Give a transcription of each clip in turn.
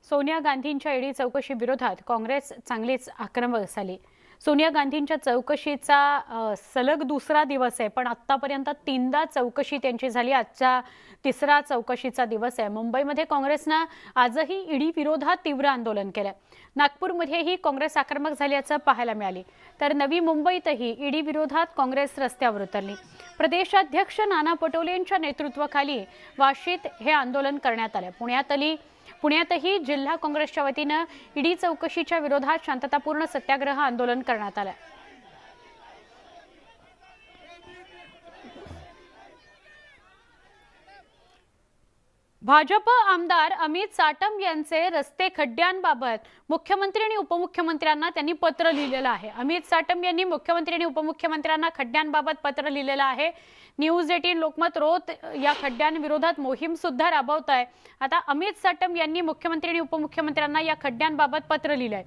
सोनिया गांधींच्या ईडी चौकशी विरोधात काँग्रेस चांगलीच आक्रमक झाली। सोनिया गांधींच्या चौकशीचा सलग दुसरा दिवस आहे, पण आतापर्यंत तीनदा चौकशी त्यांची झाली। आजचा तिसरा चौकशीचा दिवस आहे। मुंबईमध्ये काँग्रेसने आजही ईडी विरोधात तीव्र आंदोलन केले। नागपूरमध्येही काँग्रेस आक्रमक झाल्याचे पाहायला मिळाले, तर नवी मुंबईतही ईडी विरोधात काँग्रेस रस्त्यावर उतरली। प्रदेशाध्यक्ष नाना पटोले यांच्या नेतृत्वाखाली वाशीत हे आंदोलन करण्यात आले। पुण्यातही जिल्हा काँग्रेसच्या वतीने ईडी चौकशीच्या विरोधात शांततापूर्ण सत्याग्रह आंदोलन करण्यात आले। भाजप आमदार अमित साटम यांचे रस्ते खड्ड्यांबाबत मुख्यमंत्री आणि उपमुख्यमंत्र्यांना त्यांनी पत्र लिहिलेलं आहे। अमित साटम यांनी मुख्यमंत्री आणि उपमुख्यमंत्र्यांना खड्ड्यांबाबत पत्र लिहिलेलं आहे। न्यूज 18 लोकमत रोत या खड्ड्यांविरोधात मोहीम सुद्धा राबवत आहे। आता अमित साटम यांनी मुख्यमंत्री आणि उपमुख्यमंत्र्यांना या खड्ड्यांबाबत पत्र लिहिलंय।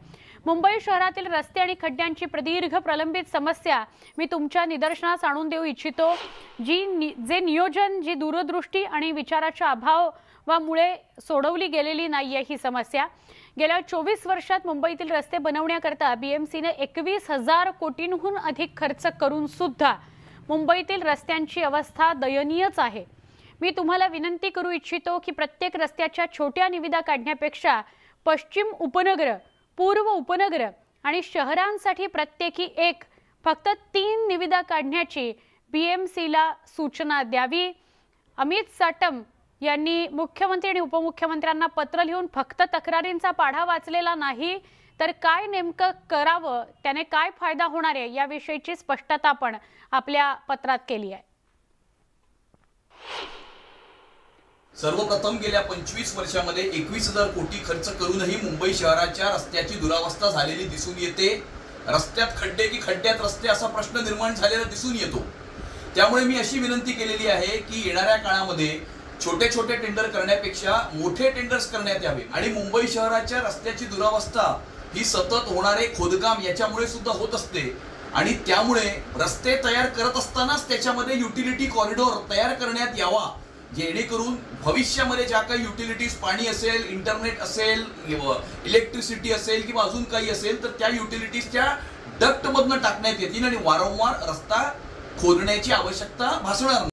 मुंबई शहरातील रस्ते आणि खड्ड्यांची प्रदीर्घ प्रलंबित समस्या मी तुमच्या निदर्शनास आणून देऊ इच्छितो। जे नियोजन, जी दूरदृष्टी आणि विचाराच्या अभावामुळे सोडवली गेलेली नाहीये ही समस्या। गेल्या 24 वर्षात मुंबईतील रस्ते बनवण्याकरता बीएमसीने 21,000 कोटींहून अधिक खर्च करून सुद्धा मुंबईतील रस्त्यांची अवस्था दयनीयच आहे। मी तुम्हाला विनंती करू इच्छितो की प्रत्येक रस्त्याच्या छोट्या निविदा काढण्यापेक्षा पश्चिम उपनगर, पूर्व उपनगर आणि शहरांसाठी प्रत्येकी एक, फक्त 3 निविदा काढण्याची बीएमसीला सूचना द्यावी। अमित साटम यांनी मुख्यमंत्री आणि उपमुख्यमंत्र्यांना पत्र लिहून फक्त तक्रारींचा पाढा वाचलेला नाही, तर काय नेमकं करावं, त्याने काय फायदा होणार आहे याविषयीची स्पष्टता पण आपल्या पत्रात केली आहे। सर्वप्रथम गेल्या 25 वर्षांमध्ये 21,000 कोटी खर्च करूनही मुंबई शहराच्या रस्त्याची दुरावस्था झालेली दिसून येते। रस्त्यात खड्डे की खड्ड्यात रस्ते असा प्रश्न निर्माण झालेला दिसून येतो। त्यामुळे मी अशी विनंती केलेली आहे की येणाऱ्या काळामध्ये छोटे छोटे टेंडर करण्यापेक्षा मोठे टेंडर्स करण्यात यावे आणि मुंबई शहराच्या रस्त्याची दुरावस्था ही सतत होणारे खोदकाम याच्यामुळे सुद्धा होत असते आणि त्यामुळे रस्ते तयार करत असतानाच त्याच्यामध्ये युटिलिटी कॉरिडॉर तयार करण्यात यावा, जेणेकरून भविष्यामध्ये ज्या काही युटिलिटीज, पाणी असेल, इंटरनेट असेल, इलेक्ट्रिसिटी असेल किंवा अजून काही असेल, तर त्या युटिलिटीज त्या डक्टमधून टाकण्यात येतील आणि वारंवार रस्ता खोदण्याची आवश्यकता भासणार नाही।